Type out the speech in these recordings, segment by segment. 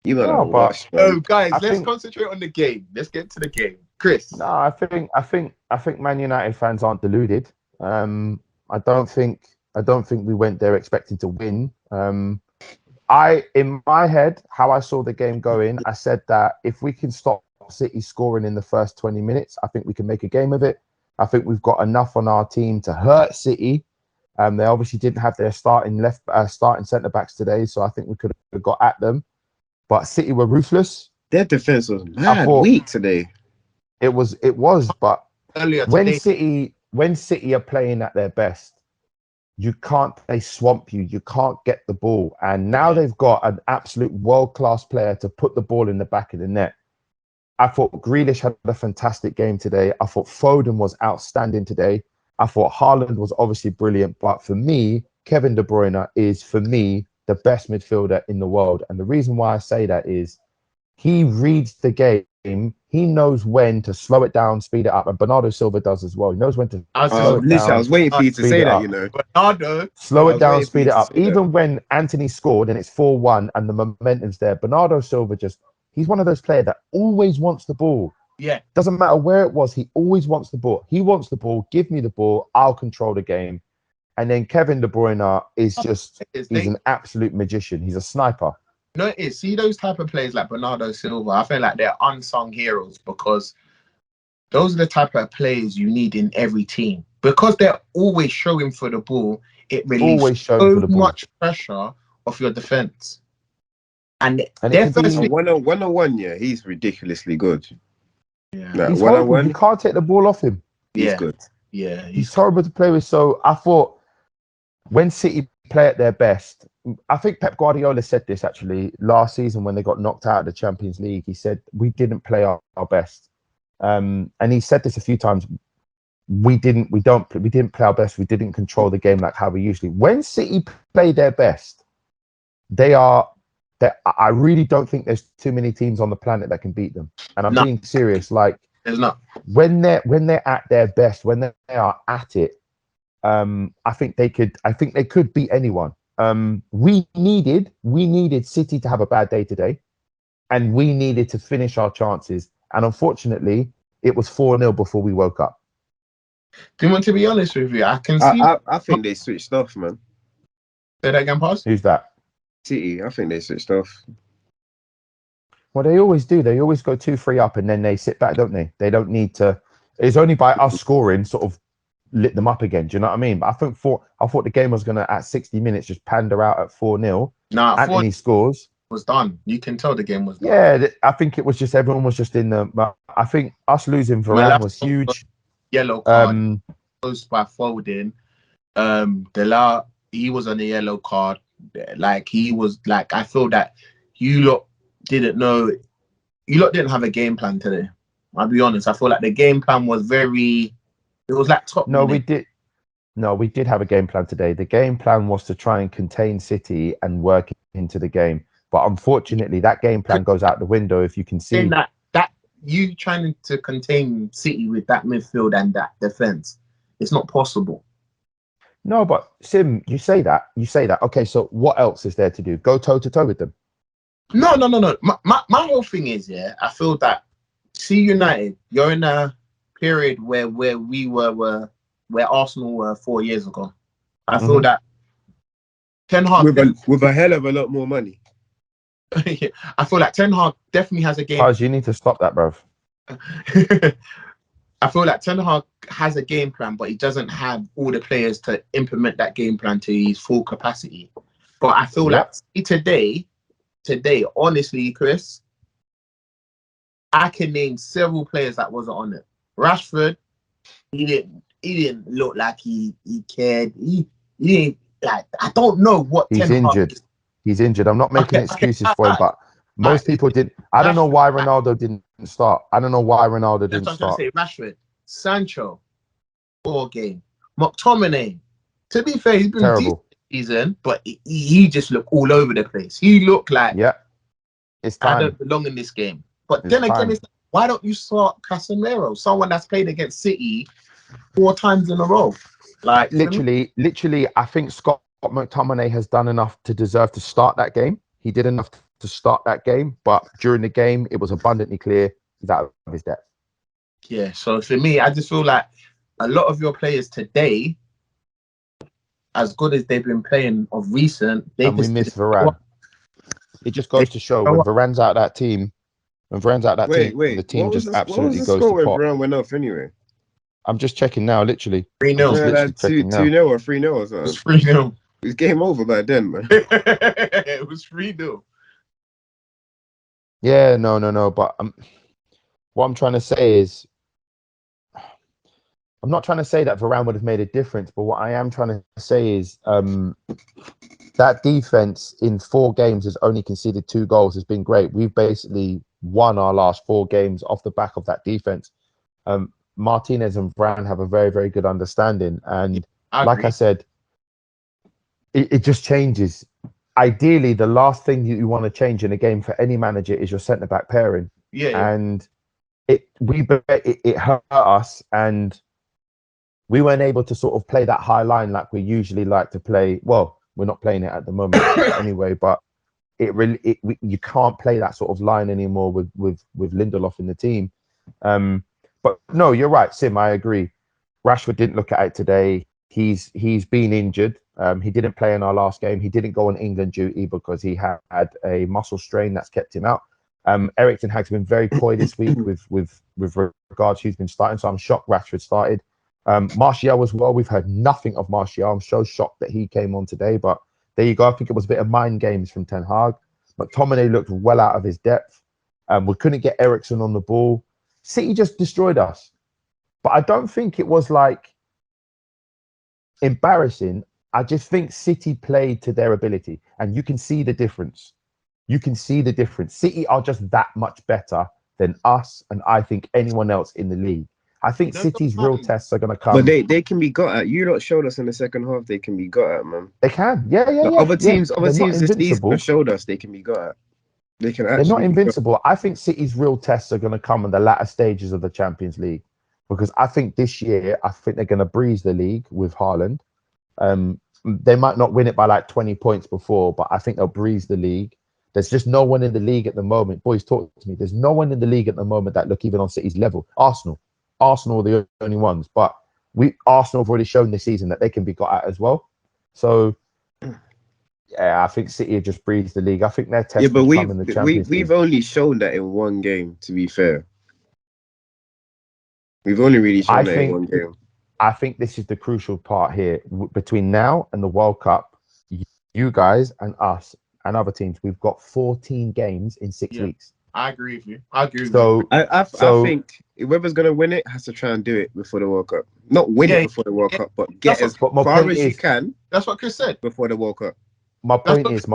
You got to No, but watch, Oh, man. guys, I let's think concentrate on the game. Let's get to the game. Chris. no, I think Man United fans aren't deluded. Um, I don't think we went there expecting to win. I in my head, how I saw the game going, I said that if we can stop City scoring in the first 20 minutes, I think we can make a game of it. I think we've got enough on our team to hurt City. They obviously didn't have their starting centre backs today, so I think we could have got at them. But City were ruthless. Their defense was I mad thought weak today. it was, but Earlier when today. City are playing at their best, they swamp you. You can't get the ball. And now Yeah. they've got an absolute world-class player to put the ball in the back of the net. I thought Grealish had a fantastic game today. I thought Foden was outstanding today. I thought Haaland was obviously brilliant. But for me, Kevin De Bruyne is, for me, the best midfielder in the world. And the reason why I say that is he reads the game. He knows when to slow it down, speed it up. And Bernardo Silva does as well. He knows when to I was slow just it Listen, I down, was waiting for you to speed say it that, you up. know. Bernardo. Slow I it was down, waiting for you speed it to up. say that. Even when Anthony scored and it's 4-1 and the momentum's there, Bernardo Silva he's one of those players that always wants the ball. Yeah. Doesn't matter where it was, he always wants the ball. He wants the ball, give me the ball, I'll control the game. And then Kevin De Bruyne he's an absolute magician. He's a sniper. No, it is. See those type of players like Bernardo Silva, I feel like they're unsung heroes because those are the type of players you need in every team. Because they're always showing for the ball, it relieves Always showing for so the ball. much pressure off your defense. And And it their can first be, thing, One on one, yeah, he's ridiculously good. yeah, Like, he's one on horrible. You one, can't take the ball off him. he's yeah, good. yeah, He's horrible to play with. So I thought when City play at their best, I think Pep Guardiola said this actually last season when they got knocked out of the Champions League. He said we didn't play our best, and he said this a few times. We didn't play our best. We didn't control the game like how we usually. When City play their best, they are. I really don't think there's too many teams on the planet that can beat them. And I'm no, being serious. Like there's not. when they're at their best, when they are at it, I think they could beat anyone. We needed City to have a bad day today, and we needed to finish our chances. And unfortunately, it was 4-0 before we woke up. Do you want to be honest with you? I can I, see. I I think they switched off, man. Say that again, pass. Who's that? City, I think they switched off. Well, they always do. They always go 2-3 up, and then they sit back, don't they? They don't need to. It's only by us scoring sort of lit them up again. Do you know what I mean? But I thought the game was gonna at 60 minutes just pander out at 4-0. Nah, Anthony scores. was done. You can tell the game was done. Yeah, I think it was just everyone was just in the. I think us losing Varane was huge. Yellow card Um, close by Foden. Dela, he was on a yellow card. Like he was like, I feel that you lot didn't know. You lot didn't have a game plan today. I'll be honest. I feel like the game plan was very. It was like top. no, we minute. did. No, we did have a game plan today. The game plan was to try and contain City and work into the game. But unfortunately, that game plan goes out the window. If you can see In that you trying to contain City with that midfield and that defense, it's not possible. No, but Sim, you say that. Okay, so what else is there to do? Go toe to toe with them. No. My whole thing is, yeah, I feel that see United, you're in a period where we were where Arsenal were 4 years ago. I feel that Ten Hag With a hell of a lot more money. I feel like Ten Hag definitely has a game. Cause you need to stop that, bruv. I feel like Ten Hag has a game plan, but he doesn't have all the players to implement that game plan to his full capacity. But I feel like today, honestly, Chris, I can name several players that wasn't on it. Rashford, he didn't look like he cared. He didn't like. I don't know what He's Ten Hag injured. is. He's injured. I'm not making excuses for him, but most people did. I don't know why Ronaldo didn't start. I don't know why Ronaldo didn't That's what I'm start. trying to say. Rashford, Sancho, poor game. McTominay. To be fair, he's been decent Terrible. this season, but he just looked all over the place. He looked like Yeah, it's I time. don't belong in this game. But It's then again, time. it's like, why don't you start Casemiro, someone that's played against City 4 times in a row? Like for me, Literally, I think Scott McTominay has done enough to deserve to start that game. He did enough to start that game, but during the game, it was abundantly clear he's out of his depth. Yeah, so for me, I just feel like a lot of your players today, as good as they've been playing of recent, they And we just miss Varane. It just goes to show when Varane's out that team, the team What was just what was absolutely the goes score to when pot. Varane went off anyway? I'm just checking now, literally. 3-0. Just Yeah, literally that checking now. 2-0 or 3-0 or It was something. 3-0. It was game over by then, man. It was 3-0. Yeah, no. But what I'm trying to say is, I'm not trying to say that Varane would have made a difference, but what I am trying to say is that defense in 4 games has only conceded 2 goals has been great. We've basically won our last 4 games off the back of that defense. Martinez and Varane have a very, very good understanding. And like I said, it just changes. Ideally, the last thing you want to change in a game for any manager is your centre-back pairing. Yeah. And it hurt us, and we weren't able to sort of play that high line like we usually like to play. Well, we're not playing it at the moment anyway, but you can't play that sort of line anymore with Lindelof in the team. But no, you're right, Sim. I agree. Rashford didn't look at it today. He's been injured. He didn't play in our last game. He didn't go on England duty because he had a muscle strain that's kept him out. Erik ten Hag's been very coy this week with regards who's been starting. So I'm shocked Rashford started. Martial as well. We've heard nothing of Martial. I'm so shocked that he came on today. But there you go. I think it was a bit of mind games from Ten Hag. McTominay looked well out of his depth. We couldn't get Eriksen on the ball. City just destroyed us. But I don't think it was like embarrassing. I just think City played to their ability. And you can see the difference. You can see the difference. City are just that much better than us and I think anyone else in the league. I think City's real tests are going to come. But they can be got at. You lot showed us in the second half they can be got at, man. They can. Yeah. Other teams They're not this season invincible. have showed us they can be got at. They can actually. They're not invincible. I think City's real tests are going to come in the latter stages of the Champions League, because I think this year, I think they're going to breeze the league with Haaland. They might not win it by like 20 points before, but I think they'll breeze the league. There's just no one in the league at the moment. Boys, talk to me. There's no one in the league at the moment that look even on City's level. Arsenal are the only ones, but Arsenal have already shown this season that they can be got at as well. So yeah, I think City have just breezed the league. I think their test will come in the Champions League. We've only shown that in one game, to be fair. We've only really shown that in one game. I think this is the crucial part here. Between now and the World Cup, you guys and us and other teams, we've got 14 games in 6 weeks. I agree with you. I think whoever's going to win it has to try and do it before the World Cup. Not win it before the World Cup, but get as far as you can. That's what Chris said. Before the World Cup. My point is,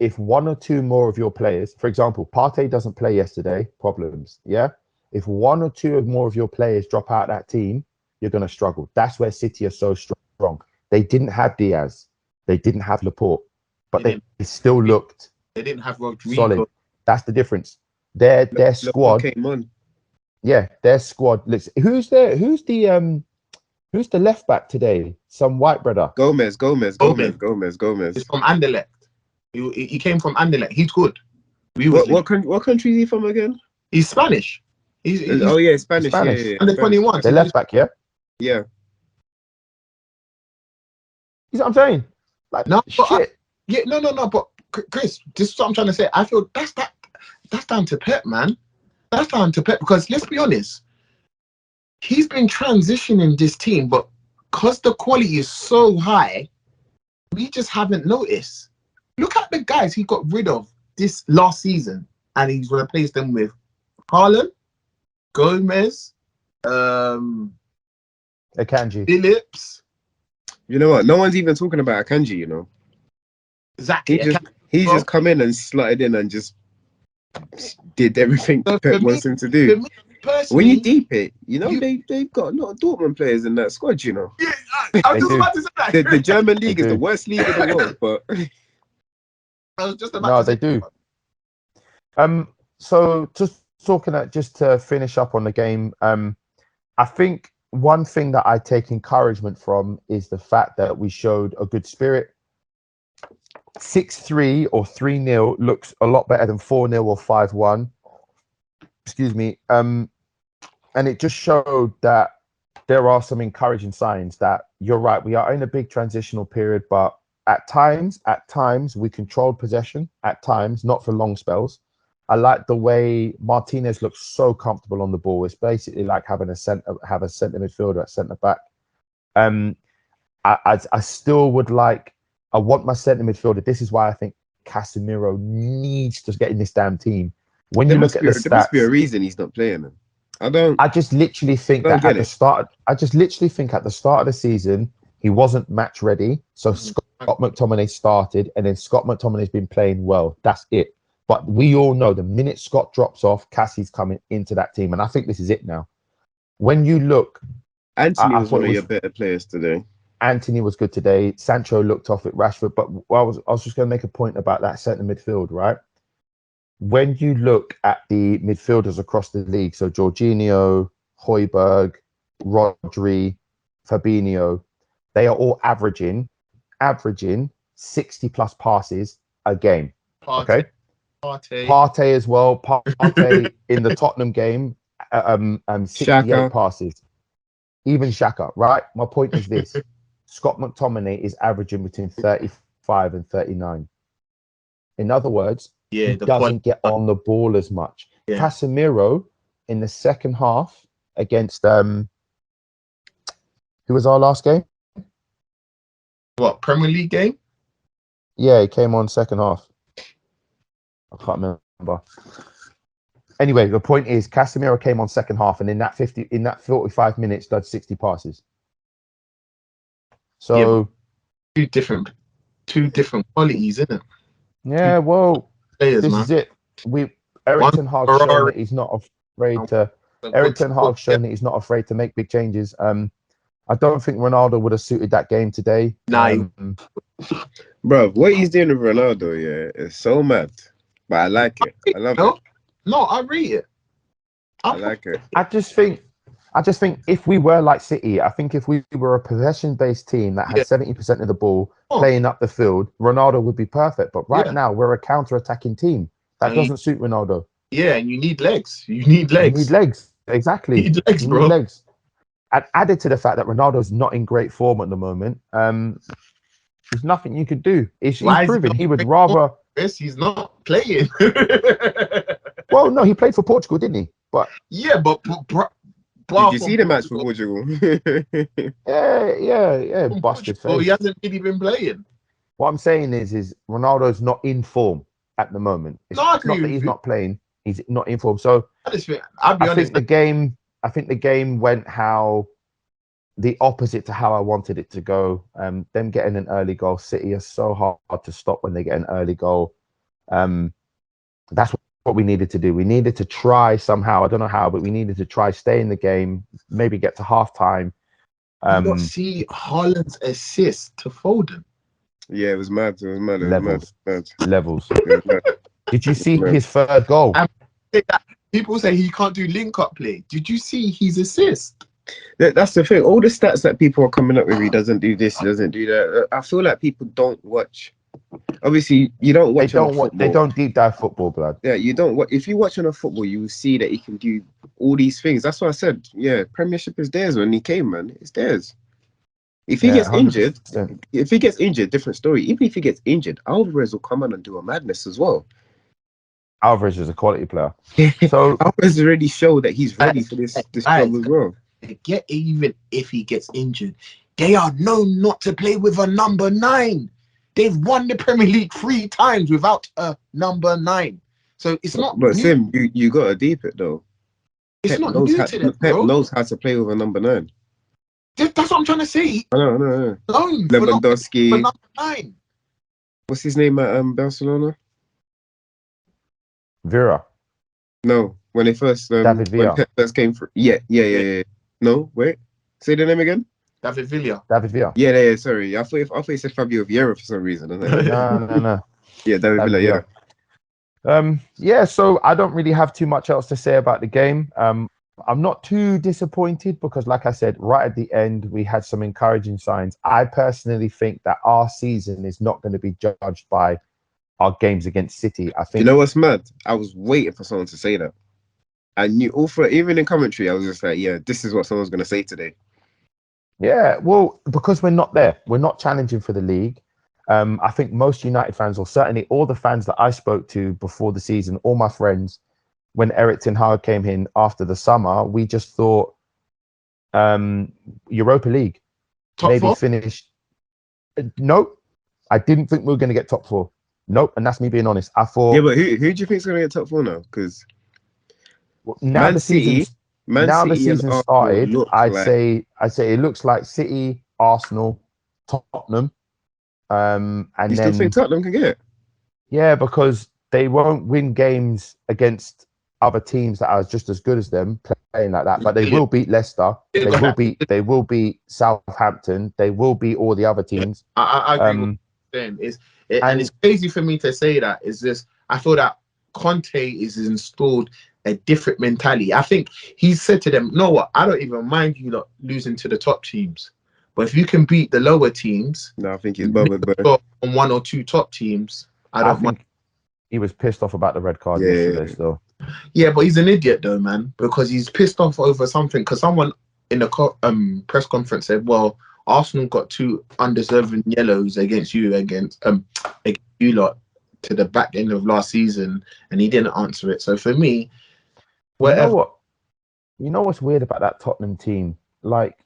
if 1 or 2 more of your players, for example, Partey doesn't play yesterday, problems. Yeah. If 1 or 2 more of your players drop out that team, you're going to struggle. That's where City are so strong. They didn't have Diaz. They didn't have Laporte, but they still looked. They didn't have Rodrigo. Solid. That's the difference. Their squad came on. Yeah, their squad looks. Who's the left back today? Some white brother. Gomez. He's from Anderlecht. He came from Anderlecht. He's good. What country is he from again? He's Spanish. He's Spanish. Yeah. Under 21. They're left back, yeah? Yeah. You know what I'm saying? Like, no, shit. No. But Chris, this is what I'm trying to say. I feel that's down to Pep, man. That's down to Pep, because let's be honest, he's been transitioning this team, but because the quality is so high, we just haven't noticed. Look at the guys he got rid of this last season, and he's replaced them with Haaland, Gomez, Akanji, Phillips. You know what? No one's even talking about Akanji, you know. Exactly. He's just come in and slotted in and just did everything Pep wants him to do. When you deep it, you know, they've got a lot of Dortmund players in that squad, you know. Yeah, I was just about to say that. The German league is the worst league in the world, but I was just about to say they do. So just to finish up on the game, I think one thing that I take encouragement from is the fact that we showed a good spirit. 6-3 or 3-0 looks a lot better than 4-0 or 5-1. Excuse me. And it just showed that there are some encouraging signs that you're right. We are in a big transitional period, but at times we controlled possession. At times, not for long spells. I like the way Martinez looks so comfortable on the ball. It's basically like having a centre midfielder at centre back. I still would like. I want my centre midfielder. This is why I think Casemiro needs to get in this damn team. When you look at the stats, there must be a reason he's not playing them. I just literally think that at the start. I just literally think at the start of the season he wasn't match ready. So Scott McTominay started, and then Scott McTominay's been playing well. That's it. But we all know the minute Scott drops off, Cassie's coming into that team, and I think this is it now. When you look, Anthony was one of your better players today. Anthony was good today. Sancho looked off at Rashford, but I was just going to make a point about that centre midfield, right? When you look at the midfielders across the league, so Jorginho, Højbjerg, Rodri, Fabinho, they are all averaging 60 plus passes a game. Okay. Partey as well. Partey in the Tottenham game, 68 Xhaka. passes. Even Xhaka, right? My point is this. Scott McTominay is averaging between 35 and 39. In other words, he doesn't get on the ball as much. Yeah. Casemiro in the second half against who was our last game? What, Premier League game? Yeah, he came on second half. I can't remember. Anyway, the point is Casemiro came on second half, and in that 45 minutes did 60 passes. So two different qualities, isn't it? Yeah, well, this is it. Erik ten Hag shown that he's not afraid to. Erik ten Hag shown that he's not afraid to make big changes. I don't think Ronaldo would have suited that game today. Bro, what he's doing with Ronaldo, is so mad. But I like it. I love it. No, I read it. I like it. I just think if we were like City, I think if we were a possession-based team that had 70% of the ball playing up the field, Ronaldo would be perfect. But right now, we're a counter-attacking team. That doesn't suit Ronaldo. Yeah, and you need legs. You need legs. Exactly. You need legs, bro. And added to the fact that Ronaldo's not in great form at the moment, there's nothing you could do. He's proven he would rather... He's not playing. Well, no, he played for Portugal, didn't he? But did you see the match for Portugal? yeah. Busted face. He hasn't really been playing. What I'm saying is Ronaldo's not in form at the moment. It's not that he's not playing; he's not in form. So I think the game went how the opposite to how I wanted it to go. Them getting an early goal, City are so hard to stop when they get an early goal. That's what we needed to do. We needed to try somehow. I don't know how, but we needed to try stay in the game, maybe get to half time. You not see Haaland's assist to Foden? Yeah, it was mad. Levels. Did you see his third goal? People say he can't do link-up play. Did you see his assist? That's the thing. All the stats that people are coming up with, he doesn't do this, he doesn't do that. I feel like people don't watch. Obviously, you don't watch. They don't deep dive football, blood. Yeah, you don't. If you watch on a football, you will see that he can do all these things. That's what I said. Yeah, Premiership is theirs when he came, man. It's theirs. If he gets 100%. injured, different story. Even if he gets injured, Alvarez will come on and do a madness as well. Alvarez is a quality player. So Alvarez already showed that he's ready for this job as well. Even if he gets injured, they are known not to play with a number 9. They've won the Premier League 3 times without a number 9. So it's not. But Sim, you got to deep it though. It's not new to them, Pep knows how to play with a number 9. That's what I'm trying to say. I know. Lewandowski. For number 9. What's his name at Barcelona? Vera. No, when they first David Villa. when Pep first came through. Yeah. No, wait. Say the name again. David Villa. Yeah. Sorry, I thought you said Fabio Vieira for some reason. No. Yeah, David Villa. Yeah. So I don't really have too much else to say about the game. I'm not too disappointed because, like I said, right at the end, we had some encouraging signs. I personally think that our season is not going to be judged by our games against City. I think. You know what's mad? I was waiting for someone to say that. I knew all for even in commentary, I was just like, yeah, this is what someone's going to say today. Yeah, well, because we're not there. We're not challenging for the league. I think most United fans, or certainly all the fans that I spoke to before the season, all my friends, when Erik ten Hag came in after the summer, we just thought Europa League. Top maybe 4? finish. Nope. I didn't think we were going to get top 4. Nope. And that's me being honest. I thought. Yeah, but who do you think is going to get top 4 now? Because now the season Man City and Arsenal started, look I'd like... say it looks like City, Arsenal, Tottenham, and you still think Tottenham can get it? Yeah, because they won't win games against other teams that are just as good as them playing like that. But they will beat Leicester. They will beat Southampton. They will beat all the other teams. I agree with what you're saying. And it's crazy for me to say that. Is just I feel that Conte is installed a different mentality. I think he said to them, "No, what? I don't even mind you not losing to the top teams, but if you can beat the lower teams, no, I think he's bothered, bro. On 1 or 2 top teams, I don't mind." He was pissed off about the red card yesterday, still. Yeah, but he's an idiot though, man, because he's pissed off over something. Because someone in the press conference said, "Well, Arsenal got 2 undeserving yellows against you lot to the back end of last season," and he didn't answer it. So for me, whatever. You know what's weird about that Tottenham team? Like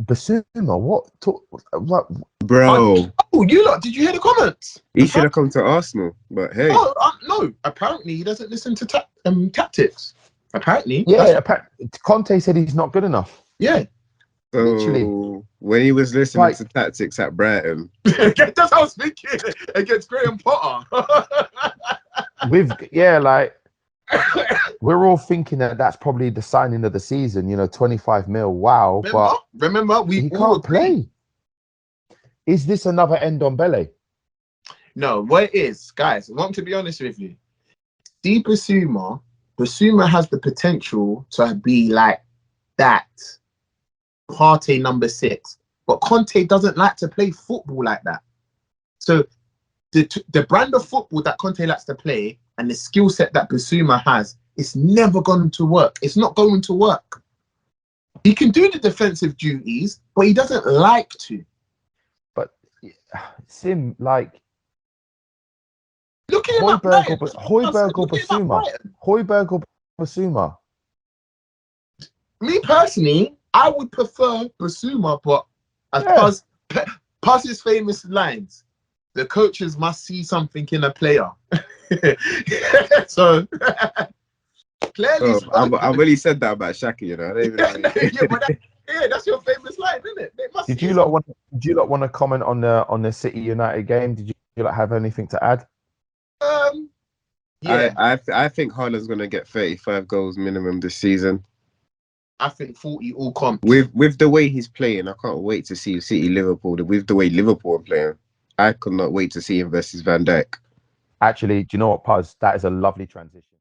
Basuma, what, bro? You lot, did you hear the comments? He should have come to Arsenal, but hey. No. Apparently, he doesn't listen to tactics. Apparently, Conte said he's not good enough. Yeah. So literally, when he was listening to tactics at Brighton, that's what I was thinking against Graham Potter. We're all thinking that that's probably the signing of the season. 25 mil. Wow, remember he can't play. Is this another Ndombele? No, what it is, guys, I want to be honest with you. See, Basuma has the potential to be like that Partey number 6, but Conte doesn't like to play football like that. So the brand of football that Conte likes to play and the skill set that Basuma has, it's never going to work. It's not going to work. He can do the defensive duties, but he doesn't like to. But Sim, like, look at him Højbjerg or Basuma. Me personally, I would prefer Basuma, but past his famous lines, the coaches must see something in a player. So clearly, I really said that about Shaka. I don't even know. That's your famous line, isn't it? Did you lot want to comment on the City United game? Did you lot have anything to add? Yeah, I think Haaland's gonna get 35 goals minimum this season. I think 40 all comp. With the way he's playing, I can't wait to see City Liverpool. With the way Liverpool are playing, I could not wait to see him versus Van Dijk. Actually, do you know what, Puz? That is a lovely transition.